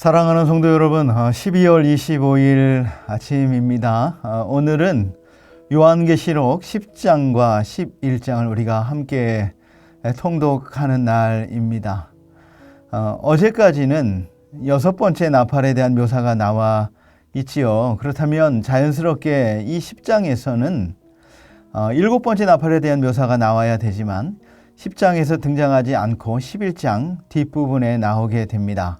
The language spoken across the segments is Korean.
사랑하는 성도 여러분, 12월 25일 아침입니다. 오늘은 요한계시록 10장과 11장을 우리가 함께 통독하는 날입니다. 어제까지는 6번째 나팔에 대한 묘사가 나와 있지요. 그렇다면 자연스럽게 이 10장에서는 7번째 나팔에 대한 묘사가 나와야 되지만 10장에서 등장하지 않고 11장 뒷부분에 나오게 됩니다.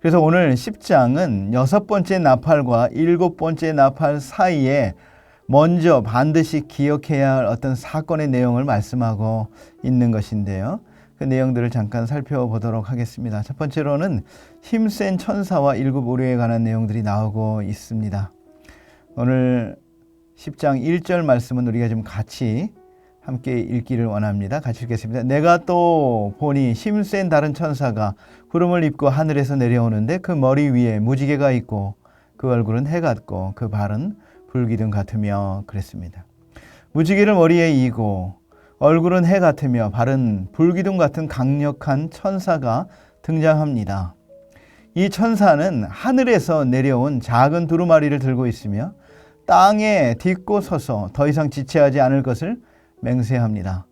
그래서 오늘 10장은 6번째 나팔과 7번째 나팔 사이에 먼저 반드시 기억해야 할 어떤 사건의 내용을 말씀하고 있는 것인데요. 그 내용들을 잠깐 살펴보도록 하겠습니다. 첫 번째로는 힘센 천사와 일곱 오류에 관한 내용들이 나오고 있습니다. 오늘 10장 1절 말씀은 우리가 좀 같이 함께 읽기를 원합니다. 같이 읽겠습니다. 내가 또 보니 힘센 다른 천사가 구름을 입고 하늘에서 내려오는데 그 머리 위에 무지개가 있고 그 얼굴은 해 같고 그 발은 불기둥 같으며 그랬습니다. 무지개를 머리에 이고 얼굴은 해 같으며 발은 불기둥 같은 강력한 천사가 등장합니다. 이 천사는 하늘에서 내려온 작은 두루마리를 들고 있으며 땅에 딛고 서서 더 이상 지체하지 않을 것을 맹세합니다.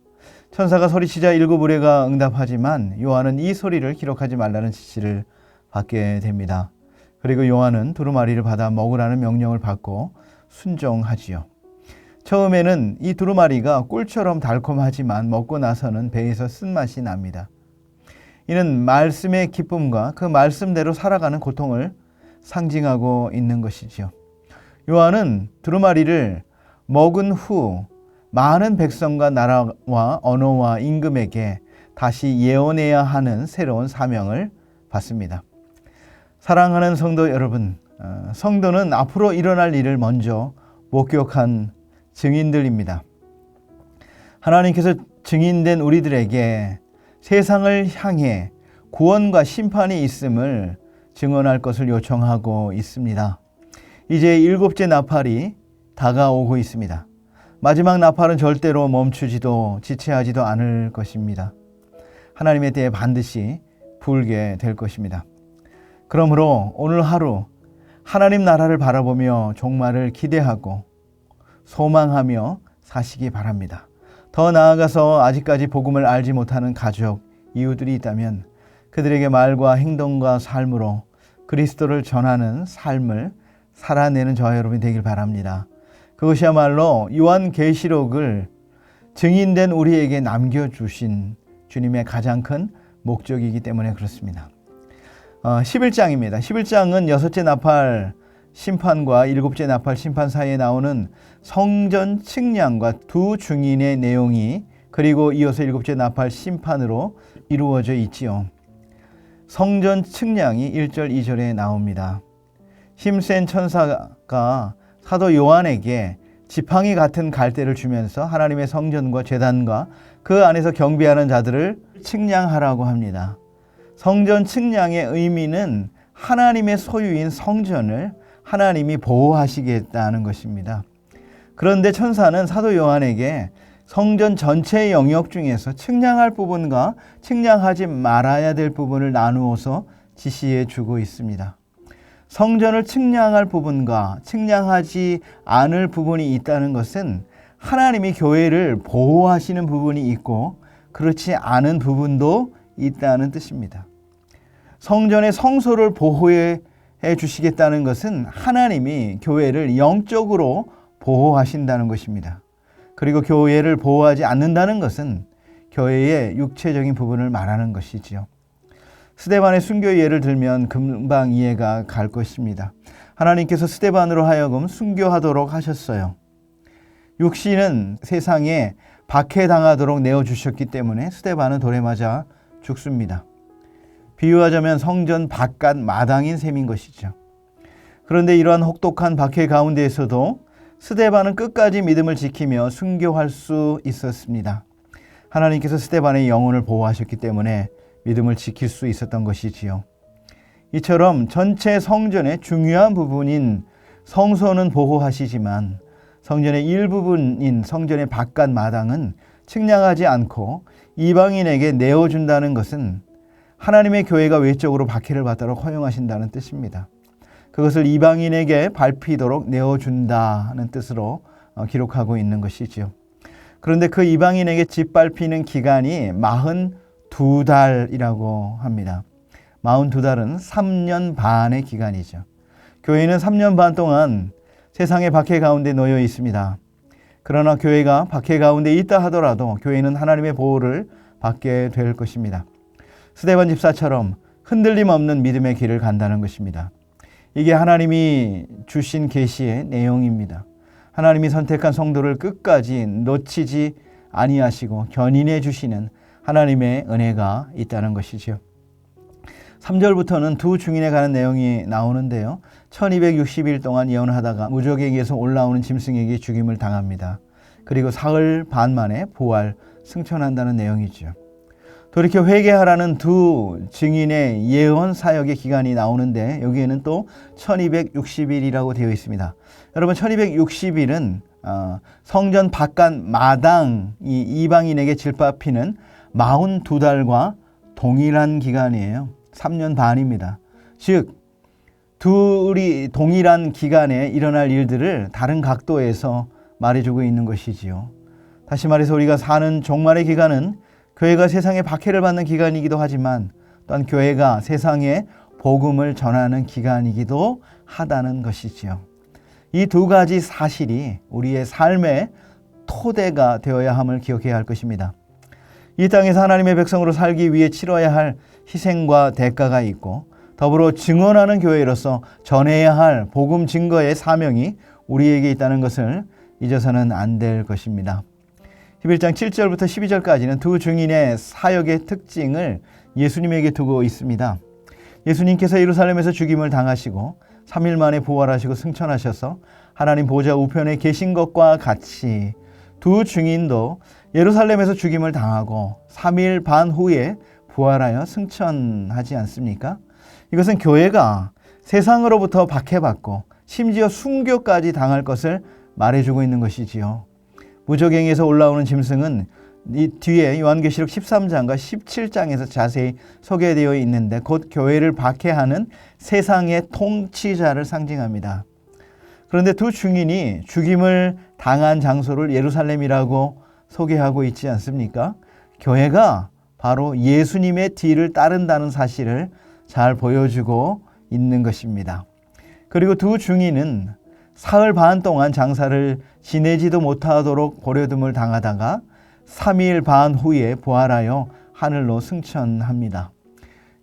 천사가 소리치자 일곱 의뢰가 응답하지만 요한은 이 소리를 기록하지 말라는 지시를 받게 됩니다. 그리고 요한은 두루마리를 받아 먹으라는 명령을 받고 순종하지요. 처음에는 이 두루마리가 꿀처럼 달콤하지만 먹고 나서는 배에서 쓴맛이 납니다. 이는 말씀의 기쁨과 그 말씀대로 살아가는 고통을 상징하고 있는 것이지요. 요한은 두루마리를 먹은 후 많은 백성과 나라와 언어와 임금에게 다시 예언해야 하는 새로운 사명을 받습니다. 사랑하는 성도 여러분, 성도는 앞으로 일어날 일을 먼저 목격한 증인들입니다. 하나님께서 증인된 우리들에게 세상을 향해 구원과 심판이 있음을 증언할 것을 요청하고 있습니다. 이제 7째 나팔이 다가오고 있습니다. 마지막 나팔은 절대로 멈추지도 지체하지도 않을 것입니다. 하나님의 때에 반드시 불게 될 것입니다. 그러므로 오늘 하루 하나님 나라를 바라보며 종말을 기대하고 소망하며 사시기 바랍니다. 더 나아가서 아직까지 복음을 알지 못하는 가족, 이웃들이 있다면 그들에게 말과 행동과 삶으로 그리스도를 전하는 삶을 살아내는 저와 여러분이 되길 바랍니다. 그것이야말로 요한계시록을 증인된 우리에게 남겨주신 주님의 가장 큰 목적이기 때문에 그렇습니다. 11장입니다. 11장은 6째 나팔 심판과 7째 나팔 심판 사이에 나오는 성전 측량과 두 증인의 내용이 그리고 이어서 7째 나팔 심판으로 이루어져 있지요. 성전 측량이 1절 2절에 나옵니다. 힘센 천사가 사도 요한에게 지팡이 같은 갈대를 주면서 하나님의 성전과 제단과 그 안에서 경배하는 자들을 측량하라고 합니다. 성전 측량의 의미는 하나님의 소유인 성전을 하나님이 보호하시겠다는 것입니다. 그런데 천사는 사도 요한에게 성전 전체의 영역 중에서 측량할 부분과 측량하지 말아야 될 부분을 나누어서 지시해 주고 있습니다. 성전을 측량할 부분과 측량하지 않을 부분이 있다는 것은 하나님이 교회를 보호하시는 부분이 있고 그렇지 않은 부분도 있다는 뜻입니다. 성전의 성소를 보호해 주시겠다는 것은 하나님이 교회를 영적으로 보호하신다는 것입니다. 그리고 교회를 보호하지 않는다는 것은 교회의 육체적인 부분을 말하는 것이지요. 스데반의 순교 예를 들면 금방 이해가 갈 것입니다. 하나님께서 스데반으로 하여금 순교하도록 하셨어요. 육신은 세상에 박해당하도록 내어주셨기 때문에 스데반은 돌에 맞아 죽습니다. 비유하자면 성전 바깥 마당인 셈인 것이죠. 그런데 이러한 혹독한 박해 가운데에서도 스데반은 끝까지 믿음을 지키며 순교할 수 있었습니다. 하나님께서 스데반의 영혼을 보호하셨기 때문에 믿음을 지킬 수 있었던 것이지요. 이처럼 전체 성전의 중요한 부분인 성소는 보호하시지만 성전의 일부분인 성전의 바깥 마당은 측량하지 않고 이방인에게 내어준다는 것은 하나님의 교회가 외적으로 박해를 받도록 허용하신다는 뜻입니다. 그것을 이방인에게 밟히도록 내어준다는 뜻으로 기록하고 있는 것이지요. 그런데 그 이방인에게 짓밟히는 기간이 42달이라고 합니다. 42달은 3년 반의 기간이죠. 교회는 3년 반 동안 세상의 박해 가운데 놓여 있습니다. 그러나 교회가 박해 가운데 있다 하더라도 교회는 하나님의 보호를 받게 될 것입니다. 스데반 집사처럼 흔들림 없는 믿음의 길을 간다는 것입니다. 이게 하나님이 주신 계시의 내용입니다. 하나님이 선택한 성도를 끝까지 놓치지 아니하시고 견인해 주시는 하나님의 은혜가 있다는 것이죠. 3절부터는 두 증인에 관한 내용이 나오는데요. 1260일 동안 예언하다가 무적에게서 올라오는 짐승에게 죽임을 당합니다. 그리고 사흘 반 만에 부활, 승천한다는 내용이죠. 돌이켜 회개하라는 두 증인의 예언 사역의 기간이 나오는데 여기에는 또 1260일이라고 되어 있습니다. 여러분 1260일은 성전 바깥 마당이 이방인에게 질밟히는 42달과 동일한 기간이에요. 3년 반입니다. 즉 둘이 동일한 기간에 일어날 일들을 다른 각도에서 말해주고 있는 것이지요. 다시 말해서 우리가 사는 종말의 기간은 교회가 세상에 박해를 받는 기간이기도 하지만 또한 교회가 세상에 복음을 전하는 기간이기도 하다는 것이지요. 이 두 가지 사실이 우리의 삶의 토대가 되어야 함을 기억해야 할 것입니다. 이 땅에서 하나님의 백성으로 살기 위해 치러야 할 희생과 대가가 있고 더불어 증언하는 교회로서 전해야 할 복음 증거의 사명이 우리에게 있다는 것을 잊어서는 안 될 것입니다. 11장 7절부터 12절까지는 두 증인의 사역의 특징을 예수님에게 두고 있습니다. 예수님께서 예루살렘에서 죽임을 당하시고 3일 만에 부활하시고 승천하셔서 하나님 보좌 우편에 계신 것과 같이 두 증인도 예루살렘에서 죽임을 당하고 3일 반 후에 부활하여 승천하지 않습니까? 이것은 교회가 세상으로부터 박해받고 심지어 순교까지 당할 것을 말해주고 있는 것이지요. 무적행에서 올라오는 짐승은 이 뒤에 요한계시록 13장과 17장에서 자세히 소개되어 있는데 곧 교회를 박해하는 세상의 통치자를 상징합니다. 그런데 두 증인이 죽임을 당한 장소를 예루살렘이라고 소개하고 있지 않습니까? 교회가 바로 예수님의 뒤를 따른다는 사실을 잘 보여주고 있는 것입니다. 그리고 두 증인은 사흘 반 동안 장사를 지내지도 못하도록 버려둠을 당하다가 3일 반 후에 부활하여 하늘로 승천합니다.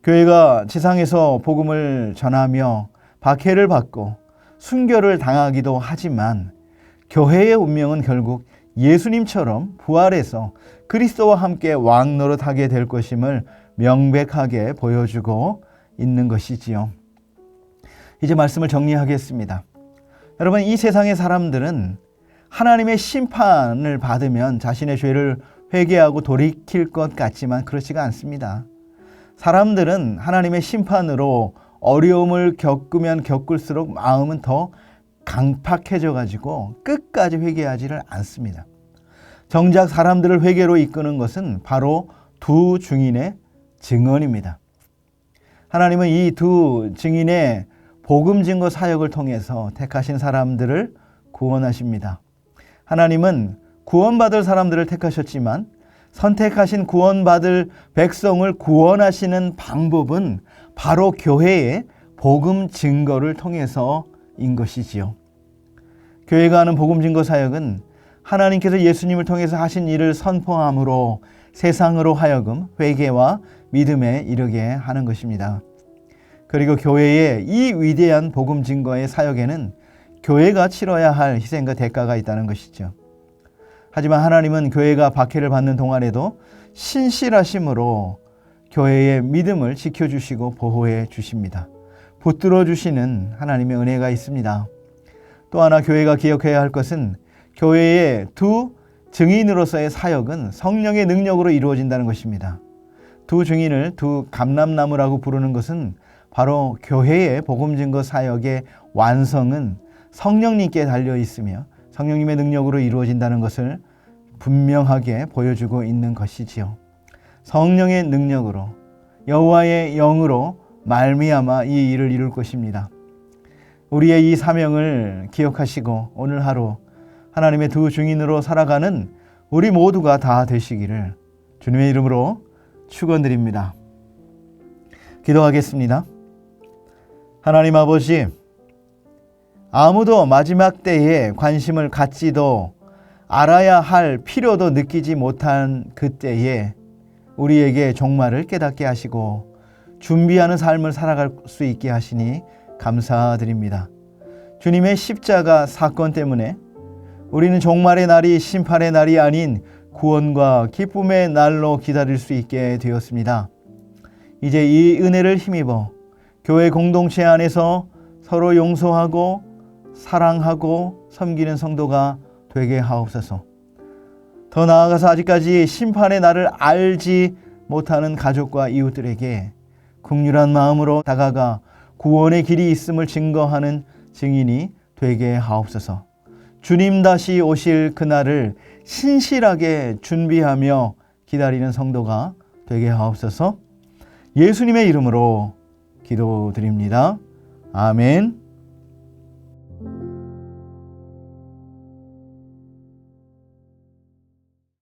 교회가 지상에서 복음을 전하며 박해를 받고 순교를 당하기도 하지만 교회의 운명은 결국 예수님처럼 부활해서 그리스도와 함께 왕노릇하게 될 것임을 명백하게 보여주고 있는 것이지요. 이제 말씀을 정리하겠습니다. 여러분, 이 세상의 사람들은 하나님의 심판을 받으면 자신의 죄를 회개하고 돌이킬 것 같지만 그렇지가 않습니다. 사람들은 하나님의 심판으로 어려움을 겪으면 겪을수록 마음은 더 강팍해져 가지고 끝까지 회개하지를 않습니다. 정작 사람들을 회개로 이끄는 것은 바로 두 증인의 증언입니다. 하나님은 이 두 증인의 복음 증거 사역을 통해서 택하신 사람들을 구원하십니다. 하나님은 구원받을 사람들을 택하셨지만 선택하신 구원받을 백성을 구원하시는 방법은 바로 교회의 복음 증거를 통해서인 것이지요. 교회가 하는 복음 증거 사역은 하나님께서 예수님을 통해서 하신 일을 선포함으로 세상으로 하여금 회개와 믿음에 이르게 하는 것입니다. 그리고 교회의 이 위대한 복음 증거의 사역에는 교회가 치러야 할 희생과 대가가 있다는 것이죠. 하지만 하나님은 교회가 박해를 받는 동안에도 신실하심으로 교회의 믿음을 지켜주시고 보호해 주십니다. 붙들어 주시는 하나님의 은혜가 있습니다. 또 하나 교회가 기억해야 할 것은 교회의 두 증인으로서의 사역은 성령의 능력으로 이루어진다는 것입니다. 두 증인을 두 감람나무라고 부르는 것은 바로 교회의 복음 증거 사역의 완성은 성령님께 달려 있으며 성령님의 능력으로 이루어진다는 것을 분명하게 보여주고 있는 것이지요. 성령의 능력으로 여호와의 영으로 말미암아 이 일을 이룰 것입니다. 우리의 이 사명을 기억하시고 오늘 하루 하나님의 두 증인으로 살아가는 우리 모두가 다 되시기를 주님의 이름으로 축원드립니다. 기도하겠습니다. 하나님 아버지, 아무도 마지막 때에 관심을 갖지도 알아야 할 필요도 느끼지 못한 그때에 우리에게 종말을 깨닫게 하시고 준비하는 삶을 살아갈 수 있게 하시니 감사드립니다. 주님의 십자가 사건 때문에 우리는 종말의 날이 심판의 날이 아닌 구원과 기쁨의 날로 기다릴 수 있게 되었습니다. 이제 이 은혜를 힘입어 교회 공동체 안에서 서로 용서하고 사랑하고 섬기는 성도가 되게 하옵소서. 더 나아가서 아직까지 심판의 날을 알지 못하는 가족과 이웃들에게 긍휼한 마음으로 다가가 구원의 길이 있음을 증거하는 증인이 되게 하옵소서. 주님 다시 오실 그날을 신실하게 준비하며 기다리는 성도가 되게 하옵소서. 예수님의 이름으로 기도드립니다. 아멘.